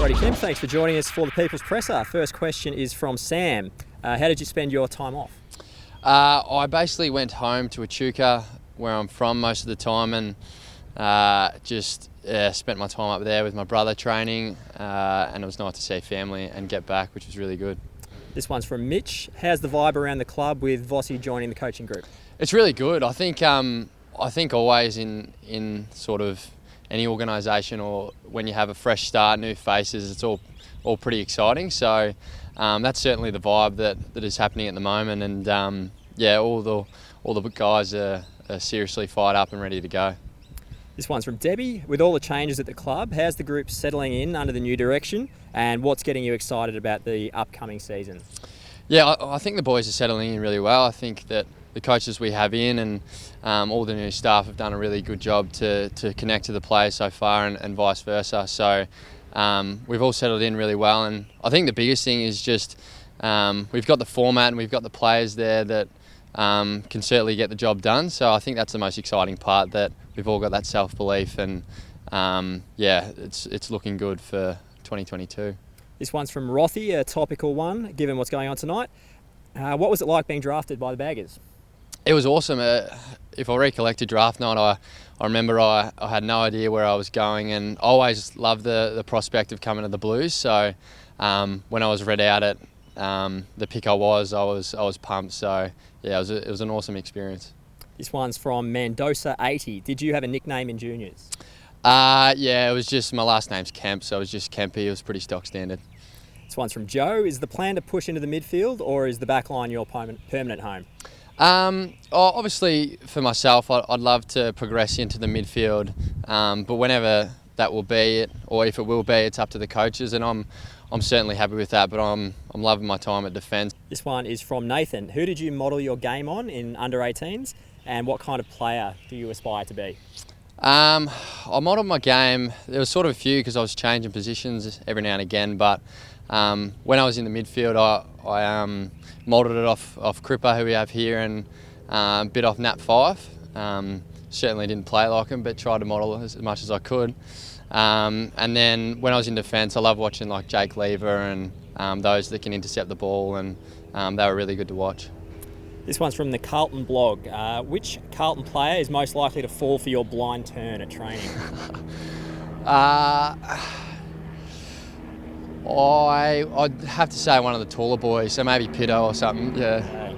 Brodie Kemp, thanks for joining us for the People's Presser. First question is from Sam. How did you spend your time off? I basically went home to Echuca, where I'm from most of the time, and spent my time up there with my brother training, and it was nice to see family and get back, which was really good. This one's from Mitch. How's the vibe around the club with Vossi joining the coaching group? It's really good. I think always in sort of any organisation or when you have a fresh start, new faces, it's all pretty exciting. So that's certainly the vibe that is happening at the moment, and all the guys are seriously fired up and ready to go. This one's from Debbie. With all the changes at the club, how's the group settling in under the new direction, and what's getting you excited about the upcoming season? Yeah, I think the boys are settling in really well. I think that the coaches we have in and all the new staff have done a really good job to connect to the players so far, and vice versa. So we've all settled in really well, and I think the biggest thing is just we've got the format and we've got the players there that can certainly get the job done. So I think that's the most exciting part, that we've all got that self-belief, and it's looking good for 2022. This one's from Rothy, a topical one, given what's going on tonight. What was it like being drafted by the Baggers? It was awesome. If I recollected draft night, I remember I had no idea where I was going, and I always loved the prospect of coming to the Blues. So when I was read out at the pick I was pumped. So yeah, it was an awesome experience. This one's from Mendoza80. Did you have a nickname in juniors? Yeah, it was just, my last name's Kemp, so it was just Kempy. It was pretty stock standard. This one's from Joe. Is the plan to push into the midfield, or is the back line your permanent home? Obviously, for myself, I'd love to progress into the midfield, but whenever that will be, or if it will be, it's up to the coaches, and I'm certainly happy with that. But I'm loving my time at defence. This one is from Nathan. Who did you model your game on in under-18s, and what kind of player do you aspire to be? I modelled my game. There was sort of a few, because I was changing positions every now and again, but when I was in the midfield, I modelled it off Cripper, who we have here, and a bit off Nat Fife. Certainly didn't play like him, but tried to model as much as I could. And then when I was in defence, I love watching like Jake Lever and those that can intercept the ball, and they were really good to watch. This one's from the Carlton blog. Which Carlton player is most likely to fall for your blind turn at training? I'd have to say one of the taller boys, so maybe Pitto or something. Yeah.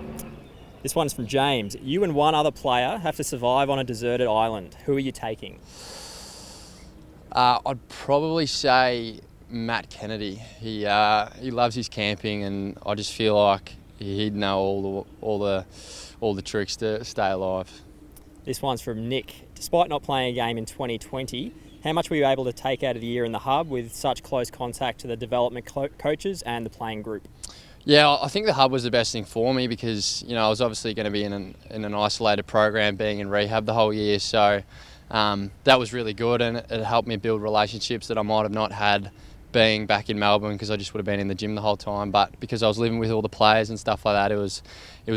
This one's from James. You and one other player have to survive on a deserted island. Who are you taking? I'd probably say Matt Kennedy. He loves his camping, and I just feel like he'd know all the tricks to stay alive. This one's from Nick. Despite not playing a game in 2020, how much were you able to take out of the year in the hub with such close contact to the development coaches and the playing group? Yeah, I think the hub was the best thing for me, because I was obviously going to be in an isolated program, being in rehab the whole year. So that was really good, and it helped me build relationships that I might have not had being back in Melbourne, because I just would have been in the gym the whole time. But because I was living with all the players and stuff like that, it was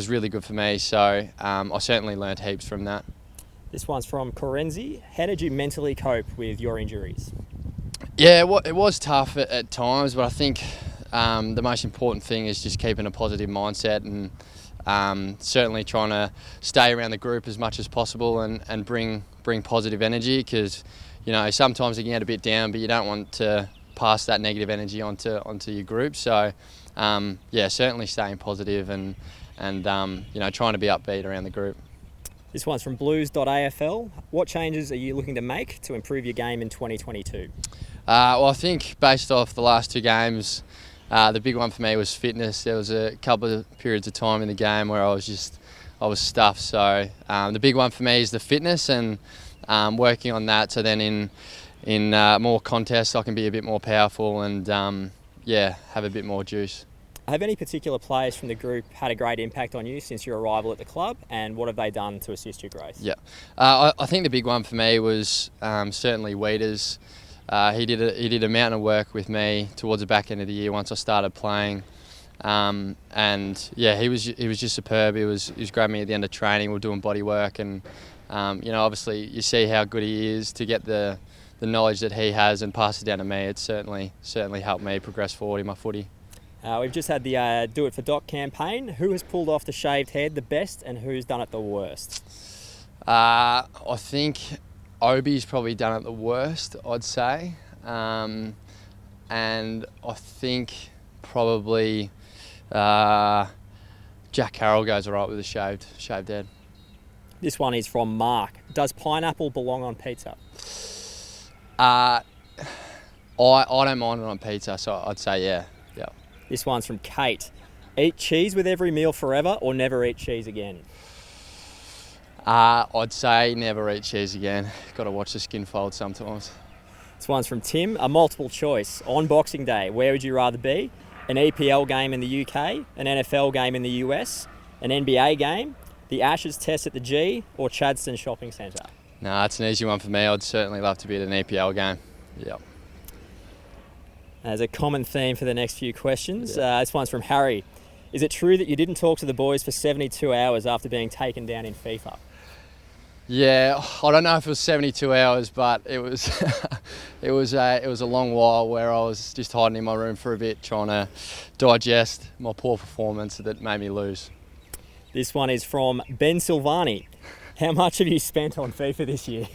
really good for me. So I certainly learned heaps from that. This one's from Corenzi. How did you mentally cope with your injuries? Yeah, it was tough at times, but I think the most important thing is just keeping a positive mindset, and certainly trying to stay around the group as much as possible, and bring positive energy, because sometimes it can get a bit down, but you don't want to pass that negative energy onto your group. So certainly staying positive and trying to be upbeat around the group. This one's from blues.afl. What changes are you looking to make to improve your game in 2022? Well, I think based off the last two games, the big one for me was fitness. There was a couple of periods of time in the game where I was stuffed. So the big one for me is the fitness, and working on that, so then in more contests I can be a bit more powerful and have a bit more juice. Have any particular players from the group had a great impact on you since your arrival at the club, and what have they done to assist your growth? Yeah, I think the big one for me was certainly Weeders. He did a mountain of work with me towards the back end of the year once I started playing, and yeah, he was just superb. He was grabbing me at the end of training. We were doing body work, and obviously you see how good he is to get the the knowledge that he has and pass it down to me. It's certainly helped me progress forward in my footy. We've just had the Do It for Doc campaign. Who has pulled off the shaved head the best and who's done it the worst? I think Obi's probably done it the worst, I'd say. And I think probably Jack Carroll goes all right with a shaved head. This one is from Mark. Does pineapple belong on pizza? I don't mind it on pizza, so I'd say yeah. This one's from Kate. Eat cheese with every meal forever or never eat cheese again? I'd say never eat cheese again. Got to watch the skin fold sometimes. This one's from Tim. A multiple choice. On Boxing Day, where would you rather be? An EPL game in the UK, an NFL game in the US, an NBA game, the Ashes Test at the G, or Chadstone Shopping Centre? No, it's an easy one for me. I'd certainly love to be at an EPL game. Yep. As a common theme for the next few questions, this one's from Harry. Is it true that you didn't talk to the boys for 72 hours after being taken down in FIFA? Yeah, I don't know if it was 72 hours, but it was it was a long while where I was just hiding in my room for a bit, trying to digest my poor performance that made me lose. This one is from Ben Silvani. How much have you spent on FIFA this year?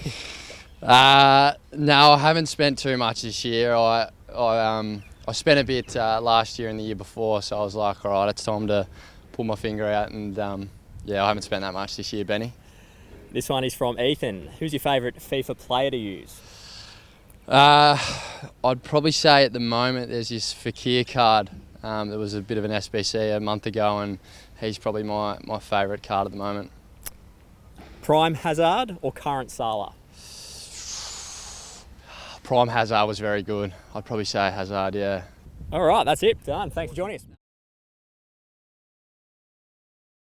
No, I haven't spent too much this year. I spent a bit last year and the year before, so I was like, all right, it's time to pull my finger out, and I haven't spent that much this year, Benny. This one is from Ethan. Who's your favourite FIFA player to use? I'd probably say at the moment there's this Fakir card. There was a bit of an SBC a month ago, and he's probably my favourite card at the moment. Prime Hazard or current Salah? Prime Hazard was very good. I'd probably say Hazard, yeah. All right, that's it. Done. Thanks for joining us.